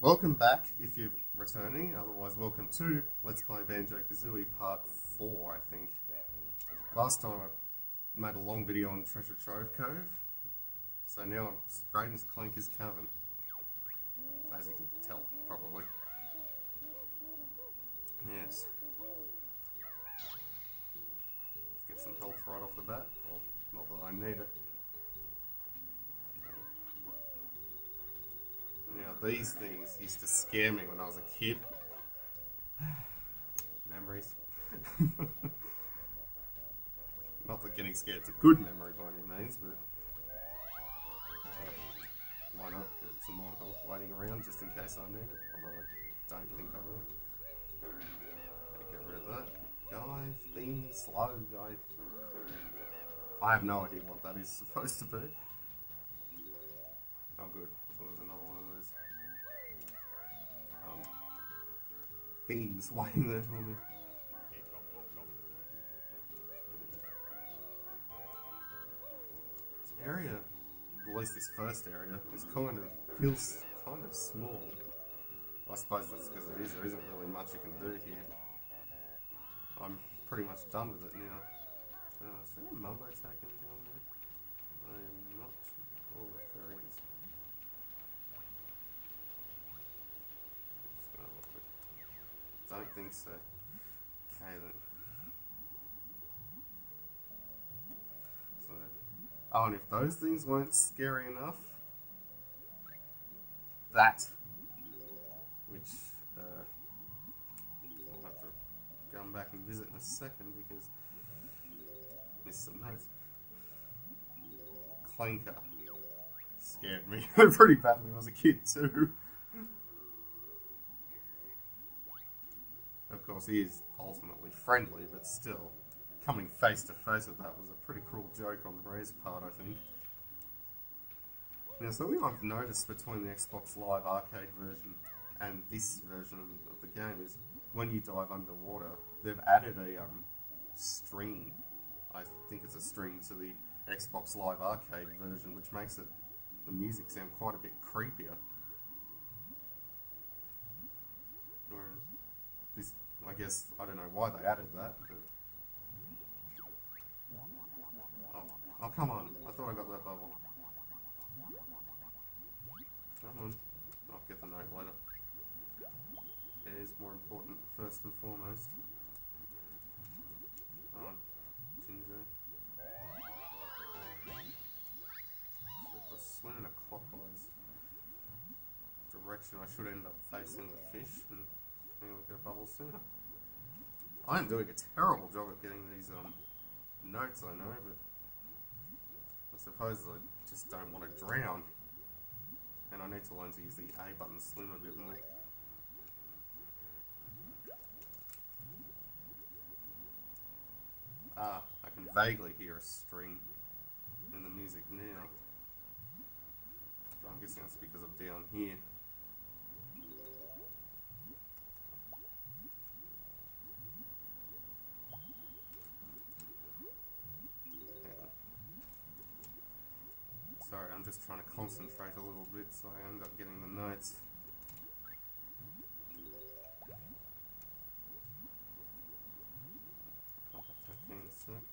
Welcome back if you're returning, otherwise welcome to Let's Play Banjo Kazooie Part 4, I think. Last time I made a long video on Treasure Trove Cove, so now I'm straight into Clanker's Cavern. As you can tell, probably. Yes. Let's get some health right off the bat. Well, not that I need it. Now these things used to scare me when I was a kid. Memories. Not that getting scared's a good memory by any means, but why not get some more health waiting around just in case I need it, although I don't think I will. Get rid of that. Guy, thing, slow guy. I have no idea what that is supposed to be. Oh good, I thought there was another one of those things waiting there for me. This area, at least this first area, feels kind of small. I suppose that's because it is. There isn't really much you can do here. I'm pretty much done with it now. Is there a mumbo taken down there? I'm not sure if there is. Just gonna look quick. Don't think so. Okay then. So, oh, and if those things weren't scary enough, that, which I'll have to come back and visit in a second because there's some notes. Clanker scared me pretty badly when I was a kid too. Of course, he is ultimately friendly, but still, coming face to face with that was a pretty cruel joke on Rare's part, I think. Now, something I've noticed between the Xbox Live Arcade version and this version of the game is when you dive underwater, they've added a string. I think it's a string to the Xbox Live Arcade version, which makes the music sound quite a bit creepier. Whereas this, I guess, I don't know why they added that, but... Oh, come on. I thought I got that bubble. Come on. I'll get the note later. It is more important, first and foremost. Come on. Ginger. So if I swim in a clockwise direction, I should end up facing the fish, and maybe we'll get a bubble sooner. I am doing a terrible job at getting these notes, I know, but I suppose I just don't want to drown. And I need to learn to use the A button to swim a bit more. Ah, I can vaguely hear a string in the music now. But I'm guessing that's because I'm down here. Sorry, I'm just trying to concentrate a little bit so I end up getting the notes. Come back to that in a sec.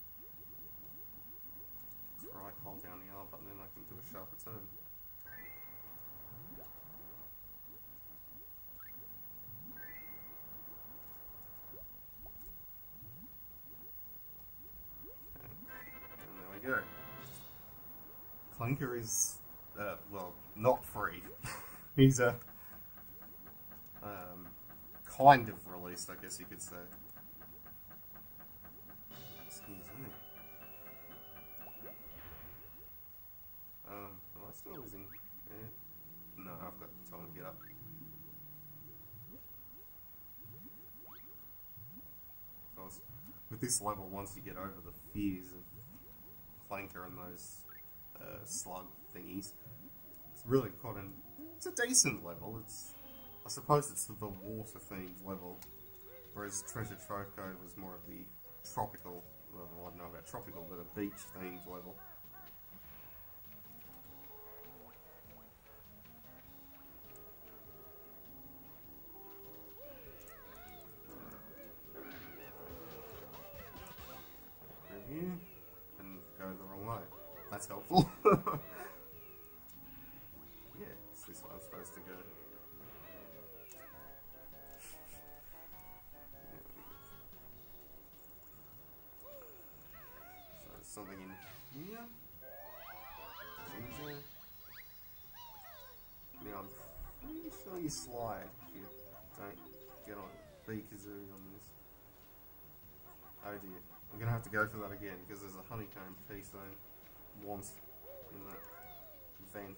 That's right, hold down the R button, then I can do a sharper turn. And there we go. Clanker is, well, not free. He's kind of released, I guess you could say. Excuse me. Am I still losing air? No, I've got time to get up. Of course, with this level, once you get over the fears of Clanker and those slug thingies, it's really quite it's a decent level. I suppose it's the water themed level, whereas Treasure Trove Cove was more of the tropical, well I don't know about tropical, but a beach themed level. That's helpful. Yeah, it's this way I'm supposed to go. So there's something in here. Ginger. Now I'm pretty sure you slide if you don't get on be Kazooie on this. Oh dear. I'm gonna have to go for that again because there's a honeycomb piece I want in that vent.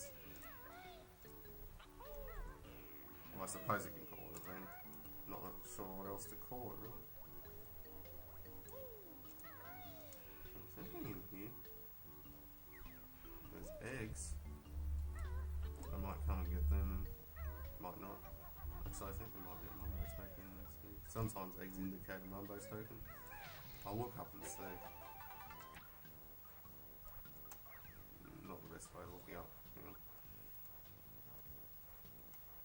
Well, I suppose you can call it a vent. Not sure what else to call it really. There's anything in here. There's eggs. I might come and get them and might not. Actually, I think there might be a Mumbo token in this thing. Sometimes eggs indicate a Mumbo token. I'll look up and see. Not the best way of looking up. Hang on.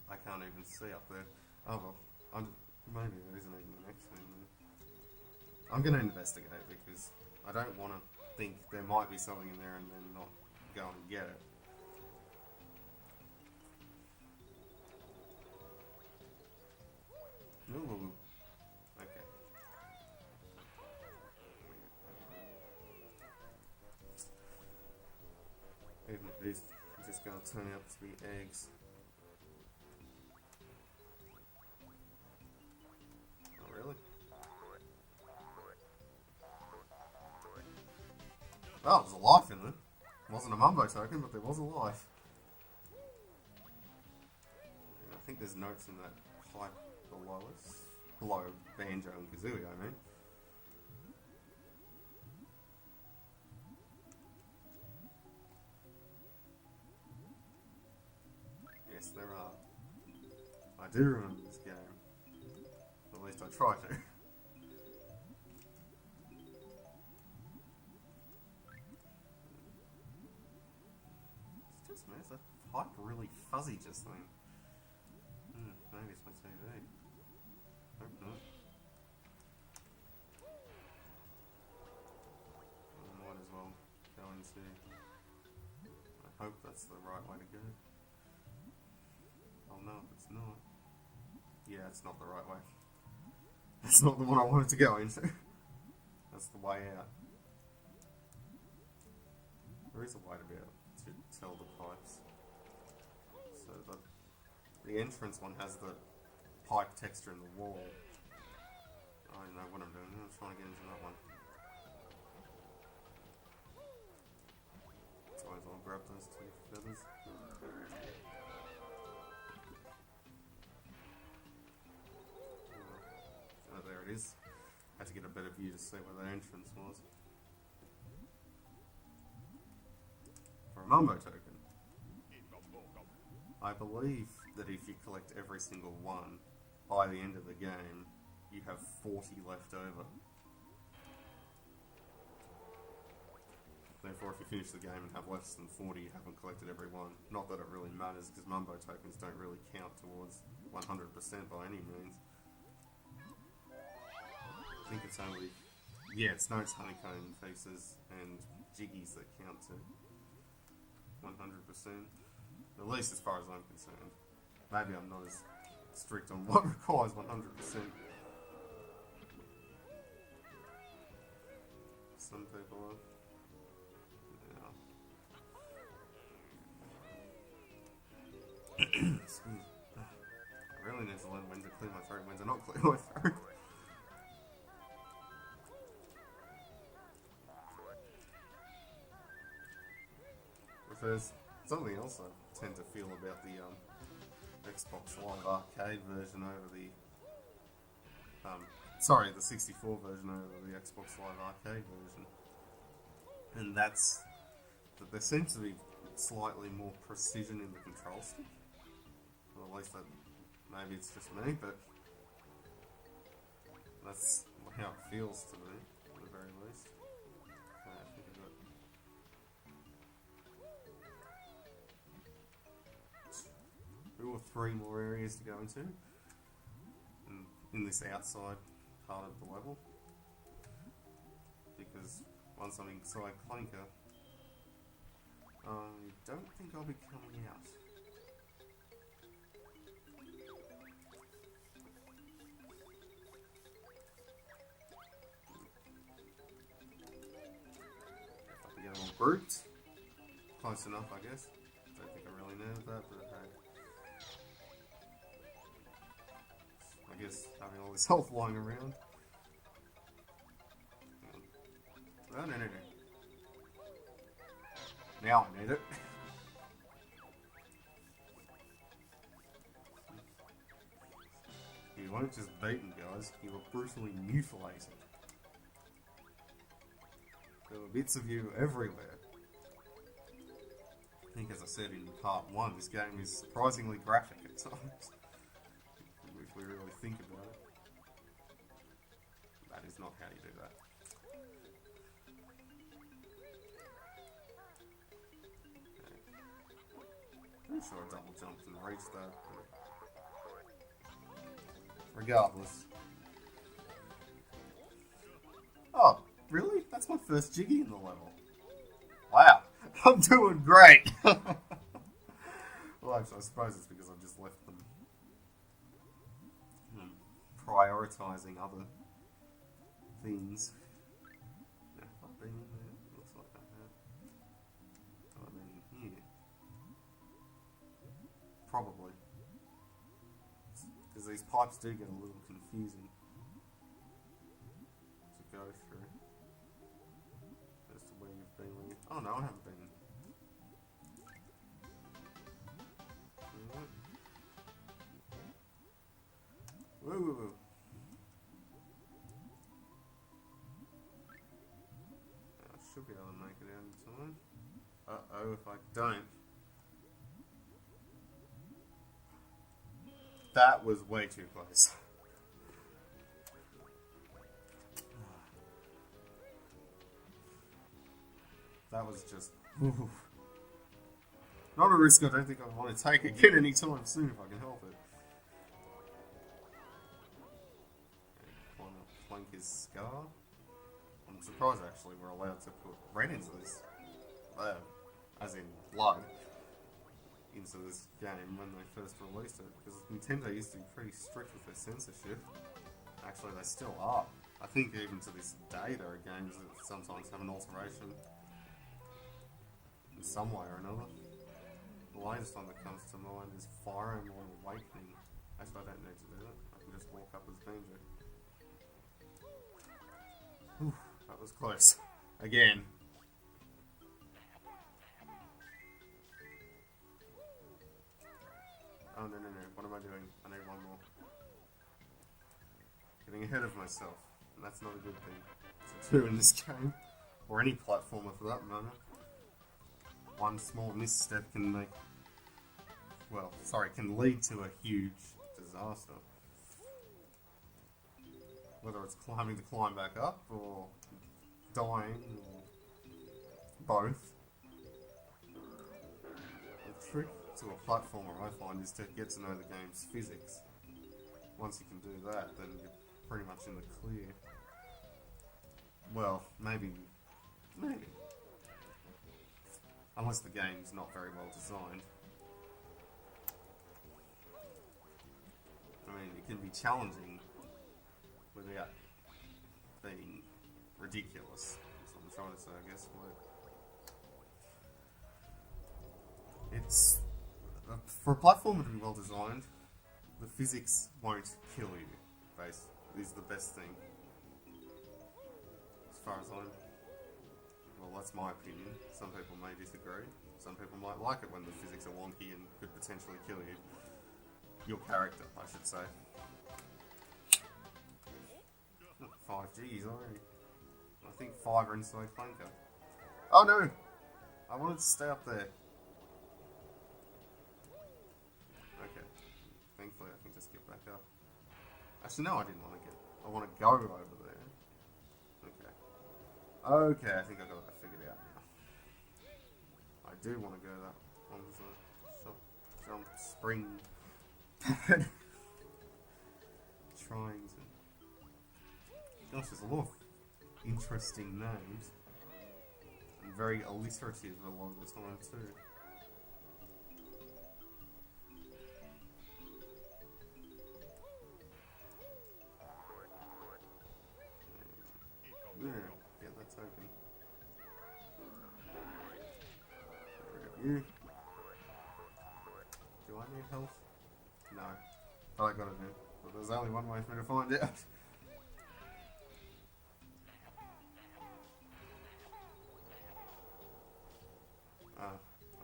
I can't even see up there. Oh well, maybe there isn't even an X in there. I'm going to investigate because I don't want to think there might be something in there and then not go and get it. Ooh. Okay. Even if it is just going to turn out to be eggs. Oh, really? Oh, there's a life in there. It wasn't a Mumbo token, but there was a life. And I think there's notes in that pipe below us. Below Banjo and Kazooie, I mean. Yes, there are. I do remember this game. At least I try to. It's just, man, is that pipe really fuzzy just then? Maybe it's my TV. Hope not. I might as well go and see. I hope that's the right way to go. Oh no, it's not. Yeah, it's not the right way. That's not the one I wanted to go into. That's the way out. There is a way to be able to tell the pipes. So the entrance one has the pipe texture in the wall. I don't know what I'm doing. I'm trying to get into that one. So I'll grab those two feathers. Oh, there it is. Had to get a better view to see where the entrance was. For a Mumbo token. I believe that if you collect every single one, by the end of the game, you have 40 left over. Therefore, if you finish the game and have less than 40, you haven't collected every one. Not that it really matters, because Mumbo tokens don't really count towards 100% by any means. I think it's only... Yeah, it's notes, honeycomb pieces, and jiggies that count to 100%. At least as far as I'm concerned. Maybe I'm not as strict on what requires 100%. Some people are. Yeah. Excuse me. I really need to learn when to clear my throat, when to not clear my throat. If there's something else I tend to feel about the Xbox Live Arcade version over the the 64 version over the Xbox Live Arcade version, and that's that there seems to be slightly more precision in the control stick. Well, at least that, maybe it's just me, but that's how it feels to me, at the very least. Okay, I think I've got 2 or 3 more areas to go into in this outside part of the level, because once I'm inside Clanker, I don't think I'll be coming out. If I can get them all grouped. Close enough, I guess. Don't think I really needed that, but hey. I guess having all this health lying around. Oh, no. Now I need it. You weren't just beaten, guys. You were brutally mutilated. There were bits of you everywhere. I think, as I said in part 1, this game is surprisingly graphic at times. If we really think about it. That is not how you do that. I'm sure I double jumped and reached that. Regardless. Oh, really? That's my first Jiggy in the level. Wow. I'm doing great. Well, actually, I suppose it's because I've just left them prioritising other things. Yeah, I've been in there. Looks like I have. Have I been in here? Probably. Because these pipes do get a little confusing to go through. As to where you've been. Oh no, I haven't been. Woo. I should be able to make it out in time. Uh-oh, if I don't. That was way too close. That was just... Ooh. Not a risk I don't think I want to take again anytime soon if I can help it. Clanker's scar. I'm surprised actually we're allowed to put red into this. As in blood. Into this game when they first released it. Because Nintendo used to be pretty strict with their censorship. Actually, they still are. I think even to this day there are games that sometimes have an alteration. In some way or another. The latest one that comes to mind is Fire Emblem Awakening. Actually, I don't need to do that. I can just walk up as Banjo. Whew, that was close. Again. Oh, no. What am I doing? I need one more. Getting ahead of myself. And that's not a good thing to do in this game. Or any platformer for that matter. One small misstep can make... can lead to a huge disaster. Whether it's having to climb back up, or dying, or both. The trick to a platformer, I find, is to get to know the game's physics. Once you can do that, then you're pretty much in the clear. Well, maybe. Unless the game's not very well designed. I mean, it can be challenging without being ridiculous. That's what I'm trying to say, I guess. It's... for a platformer to be well designed, the physics won't kill you, is the best thing. As far as I'm... Well, that's my opinion. Some people may disagree. Some people might like it when the physics are wonky and could potentially kill you. Your character, I should say. 5 Gs already. I think 5 are inside Clanker. Oh no! I wanted to stay up there. Okay. Thankfully I can just get back up. Actually no, I didn't want to get... I want to go over there. Okay, I think I got that figured out now. I do want to go that one. Jump, spring, pad. Trying to... Gosh, there's a lot of interesting names. I'm very alliterative a lot of the time too. Yeah, that's open. You. Do I need health? No. But I gotta do. But there's only one way for me to find out.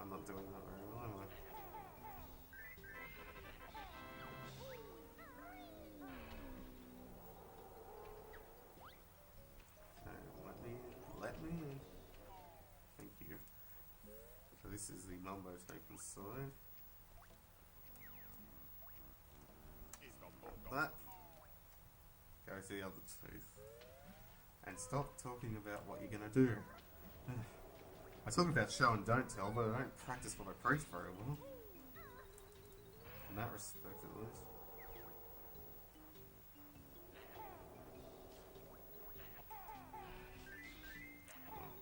I'm not doing that very well, am I? Let me in. Thank you. So this is the Mumbo taken side. That. Go to the other two. And stop talking about what you're gonna do. I talk about show and don't tell, but I don't practice what I preach very well. In that respect, at least.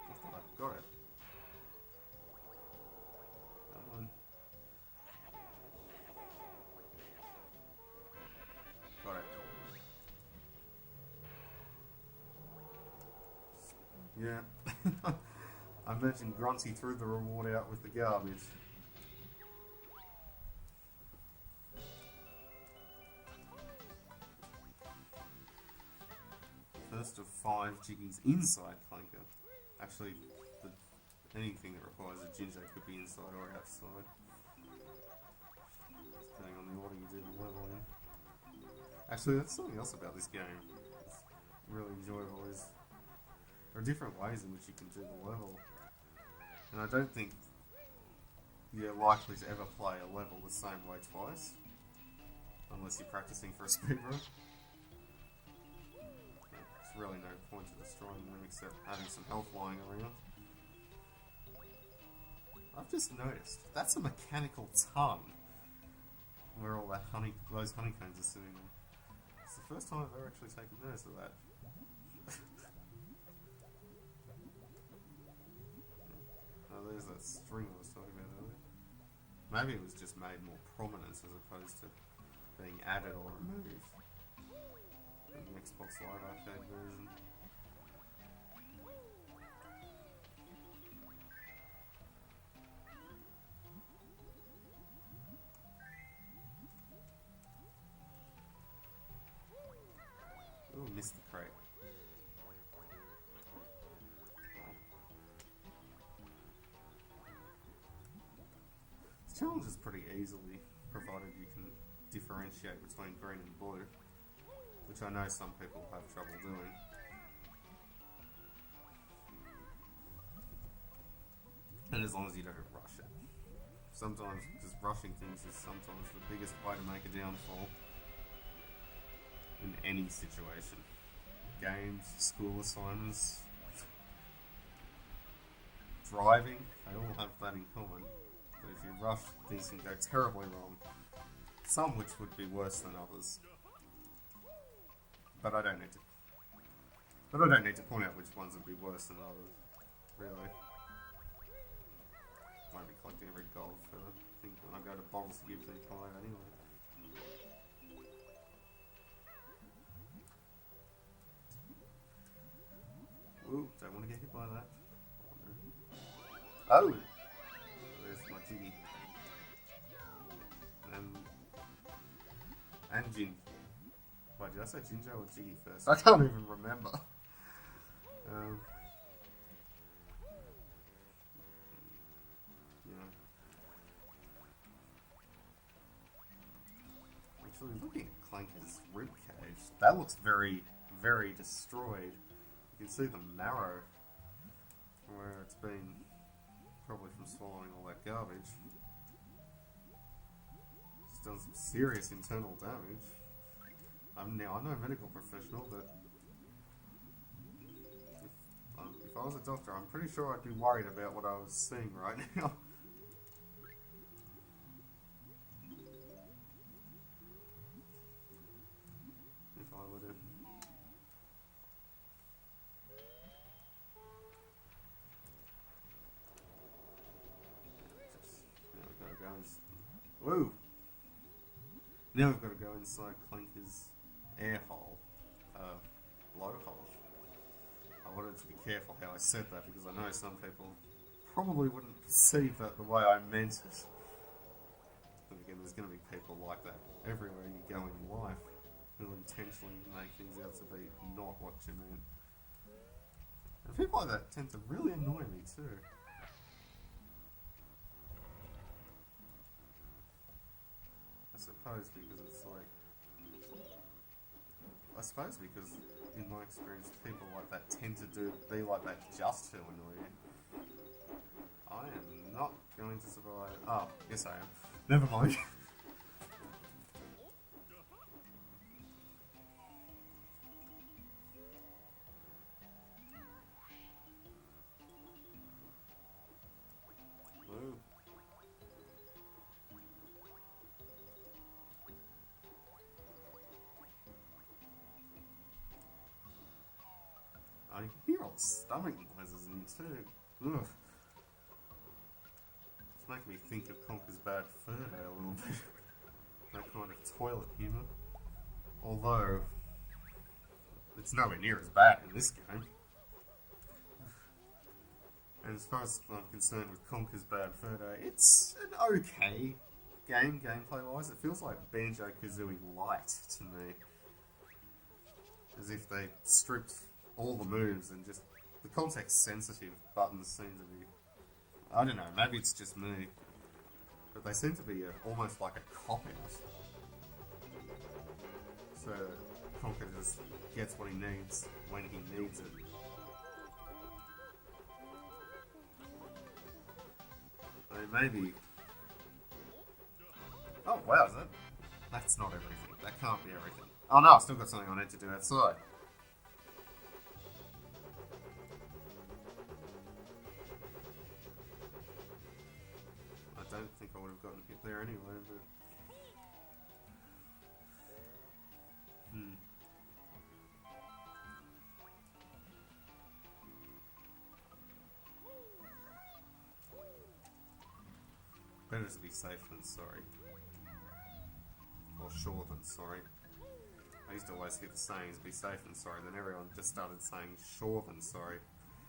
I thought I got it. Come on. Got it. Yeah. I mentioned Grunty threw the reward out with the garbage. First of 5 Jiggies inside Clanker. Actually, anything that requires a Ginger could be inside or outside. Depending on the order you do the level in. Actually, that's something else about this game. It's really enjoyable is there are different ways in which you can do the level. And I don't think you're likely to ever play a level the same way twice. Unless you're practicing for a speedrun. There's really no point to destroying them except having some health lying around. I've just noticed, that's a mechanical tongue. Where all that those honeycombs are sitting on. It's the first time I've ever actually taken notice of that. There's that string I was talking about earlier. Maybe it was just made more prominent as opposed to being added or removed in the Xbox Live Arcade version. Ooh, missed the crate. Challenges pretty easily, provided you can differentiate between green and blue, which I know some people have trouble doing. And as long as you don't rush it. Sometimes just rushing things is sometimes the biggest way to make a downfall in any situation. Games, school assignments, driving, they all have that in common. But if you rush, things can go terribly wrong. Some which would be worse than others. But I don't need to point out which ones would be worse than others. Really. Won't be collecting every gold for I think when I go to Bottles Gibbs and Clive anyway. Ooh, don't want to get hit by that. Oh! There's my Jiggy. And Jin. Wait, did I say Jinjo or Jiggy first? I can't even remember. Yeah. Actually, looking at Clanker's ribcage, that looks very, very destroyed. You can see the marrow where it's been, probably from swallowing all that garbage. It's done some serious internal damage. I'm no medical professional, but if I was a doctor, I'm pretty sure I'd be worried about what I was seeing right now. If I were to... Now we've got to go inside Clanker's air hole. Blowhole. I wanted to be careful how I said that because I know some people probably wouldn't perceive that the way I meant it. But again, there's going to be people like that everywhere you go in life who intentionally make things out to be not what you meant. And people like that tend to really annoy me too. I suppose because it's like... I suppose because, in my experience, people like that tend to be like that just to annoy you. I am not going to survive... Oh, yes I am. Never mind. Woo. I can hear all the stomach noises in here too. Ugh. It's making me think of Conker's Bad Fur Day a little bit. That kind of toilet humour. Although, it's nowhere near as bad in this game. And as far as I'm concerned with Conker's Bad Fur Day, it's an okay game, gameplay-wise. It feels like Banjo Kazooie Light to me. As if they stripped all the moves and just the context-sensitive buttons seem to be... I don't know, maybe it's just me. But they seem to be almost like a cop-out. So Conker just gets what he needs when he needs it. I mean, maybe... Oh, wow, is it? That's not everything. That can't be everything. Oh no, I've still got something I need to do outside. I don't think I would have gotten hit there anyway, but... Better to be safe than sorry. Or sure than sorry. I used to always hear the sayings, be safe than sorry, then everyone just started saying sure than sorry.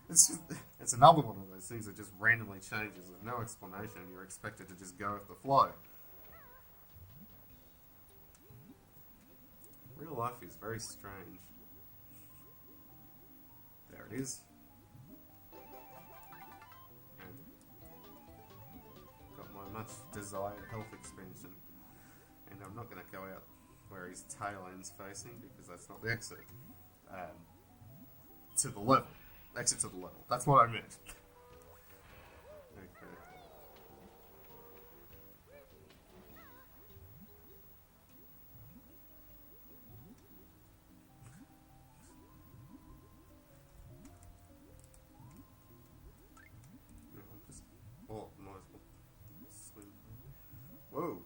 It's another one of those things that just randomly changes with no explanation and you're expected to just go with the flow. Real life is very strange. There it is. And got my much desired health expansion. And I'm not going to go out where his tail ends facing because that's not the exit. To the level. Exit to the level. That's what I meant. Okay. Oh, might as well swim. Whoa!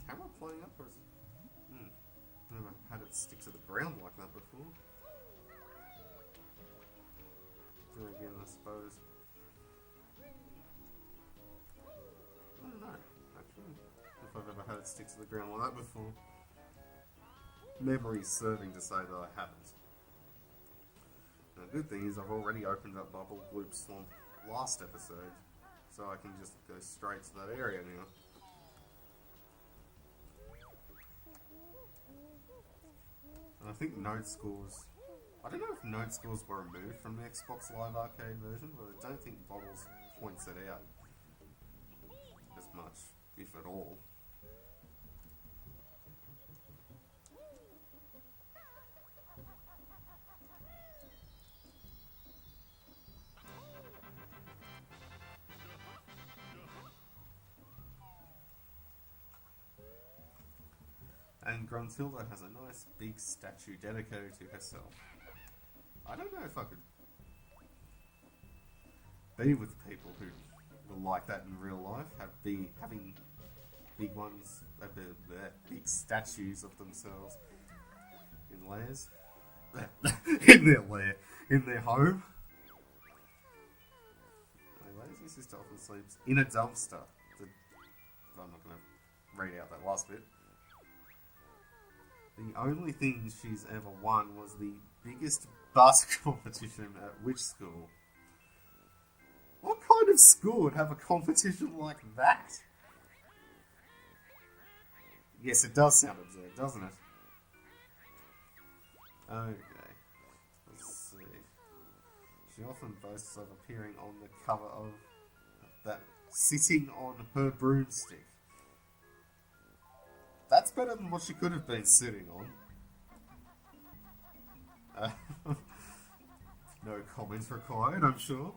Camera playing up or is it? Never had it stick to the ground like that before. Then again, I suppose. I don't know, actually. If I've ever had it stick to the ground like that before. Memory's serving to say that I haven't. And the good thing is I've already opened up Bubble Bloop Swamp last episode. So I can just go straight to that area now. And I think note scores... I don't know if note scores were removed from the Xbox Live Arcade version, but I don't think Bobbles points it out as much, if at all. And Gruntilda has a nice big statue dedicated to herself. I don't know if I could be with people who were like that in real life, having big ones, big statues of themselves in lairs. In their lair. In their home. My lazy sister often sleeps in a dumpster. I'm not going to read out that last bit. The only thing she's ever won was the biggest bus competition at which school? What kind of school would have a competition like that? Yes, it does sound absurd, doesn't it? Okay. Let's see. She often boasts of appearing on the cover of that sitting on her broomstick. That's better than what she could have been sitting on. No comments required, I'm sure.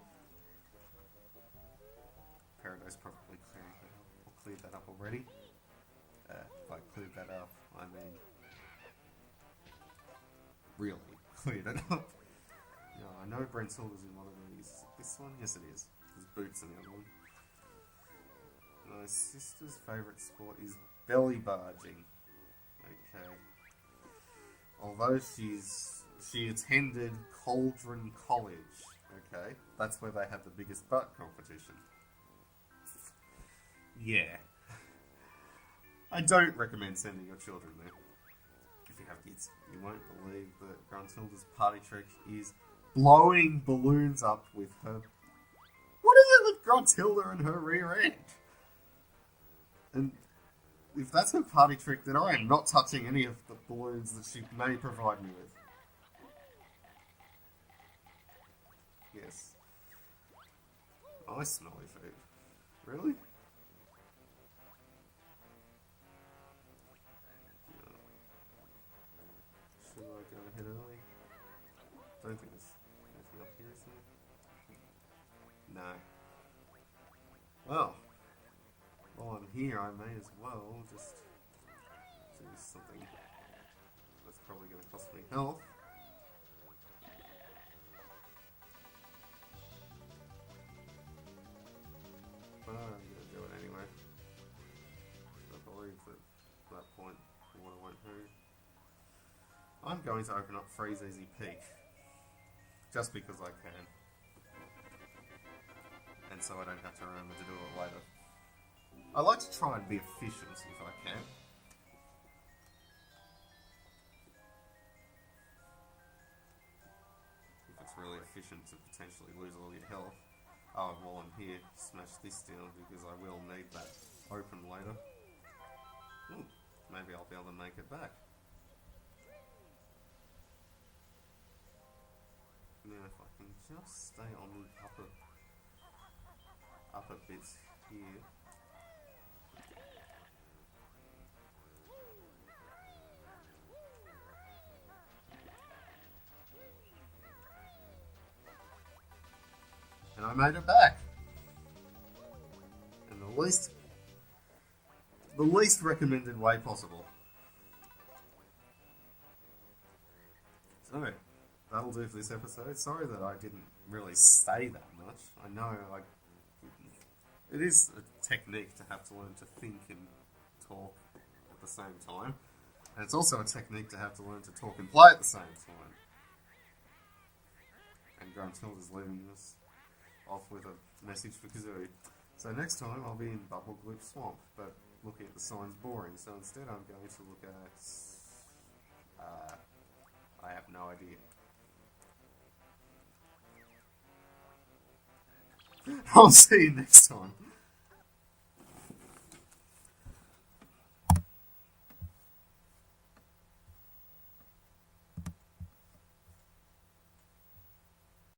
Paradise probably cleared that up already. If I cleared that up, I mean really cleared it up. No, I know Brentilda's in one of these. This one? Yes it is. There's Boots in the other one. My sister's favourite sport is belly barging. Okay. Although she attended Cauldron College. Okay. That's where they have the biggest butt competition. Yeah. I don't recommend sending your children there. If you have kids, you won't believe that Gruntilda's party trick is blowing balloons up with her. What is it with Gruntilda and her rear end? And if that's her party trick, then I am not touching any of the balloons that she may provide me with. Yes. Nice smelly food. Really? Should I go ahead early? Don't think there's anything up here, is there? No. Well, while I'm here, I may as well just do something that's probably going to cost me health. But I'm going to do it anyway. I believe that at that point, water won't hurt. I'm going to open up Freeze Easy Peak. Just because I can. And so I don't have to remember to do it later. I like to try and be efficient if I can. If it's really efficient to potentially lose all your health. Oh, and while I'm here, smash this down because I will need that open later. Ooh, maybe I'll be able to make it back. Now if I can just stay on the upper bits here. And I made it back. In the least recommended way possible. So, that'll do for this episode. Sorry that I didn't really say that much. I know, like, it is a technique to have to learn to think and talk at the same time. And it's also a technique to have to learn to talk and play at the same time. And Gruntilda's leaving us off with a message for Kazooie. So next time I'll be in Bubble Gloop Swamp, but looking at the signs boring. So instead I'm going to look at... I have no idea. I'll see you next time.